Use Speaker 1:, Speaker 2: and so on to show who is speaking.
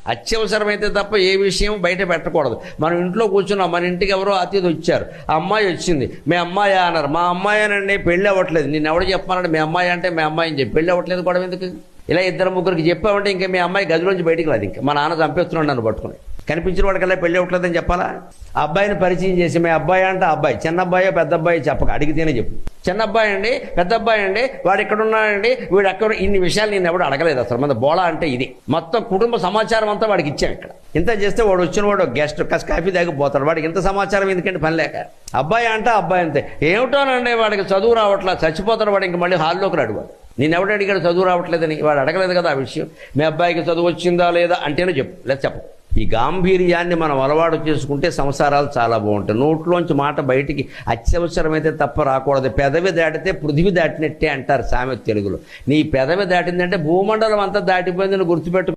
Speaker 1: అత్యవసరమైతే తప్ప ఏ విషయం బయట పెట్టకూడదు. మనం ఇంట్లో కూర్చున్నాం, మన ఇంటికి ఎవరో అతిథి వచ్చారు, ఆ అమ్మాయి వచ్చింది, మీ అమ్మాయి అన్నారు. మా అమ్మాయినండి, పెళ్ళి అవ్వట్లేదు. నేను ఎవడు చెప్పానంటే మీ అమ్మాయి అంటే మీ అమ్మాయి అని చెప్పి, పెళ్ళి అవ్వట్లేదు కూడా ఎందుకు? ఇలా ఇద్దరు ముగ్గురికి చెప్పామంటే ఇంకా మీ అమ్మాయి గదిలోంచి బయటికి రాదు. ఇంకా మా నాన్న చంపేస్తున్నాడు నన్ను పట్టుకుని. కనిపించిన వాడికల్లా పెళ్ళి అవ్వట్లేదని చెప్పాలా? ఆ అబ్బాయిని పరిచయం చేసి మీ అబ్బాయి అంటే అబ్బాయి, చిన్న అబ్బాయో పెద్ద అబ్బాయి చెప్పక, అడిగితేనే చెప్పు. చిన్న అబ్బాయి అండి, పెద్ద అబ్బాయి అండి, వాడు ఎక్కడున్నాడండి, వీడు ఎక్కడ, ఇన్ని విషయాలు నేను ఎవడు అడగలేదు అసలు. మన బోళా అంటే ఇది. మొత్తం కుటుంబ సమాచారం అంతా వాడికి ఇచ్చాం ఇక్కడ. ఇంత చేస్తే వాడు వచ్చిన వాడు గెస్ట్ కసి కాఫీ తాగిపోతాడు. వాడికి ఇంత సమాచారం ఎందుకంటే పని లేక. అబ్బాయి అంటే అబ్బాయి అంతే. ఏమిటోనండి వాడికి చదువు రావట్లా, చచ్చిపోతాడు వాడు, ఇంక మళ్ళీ హాల్లోకి రాడు వాడు. నేను ఎవడు అడిగాడు చదువు రావట్లేదని? వాడు అడగలేదు కదా ఆ విషయం. మీ అబ్బాయికి చదువు వచ్చిందా లేదా అంటేనే చెప్పు, లేదా చెప్పు. ఈ గాంభీర్యాన్ని మనం అలవాటు చేసుకుంటే సంసారాలు చాలా బాగుంటాయి. నోట్లోంచి మాట బయటికి అత్యవసరమైతే తప్ప రాకూడదు. పెదవి దాటితే పృథివీ దాటినట్టే అంటారు సామెత తెలుగులో. నీ పెదవి దాటిందంటే భూమండలం అంతా దాటిపోయిందని గుర్తుపెట్టు.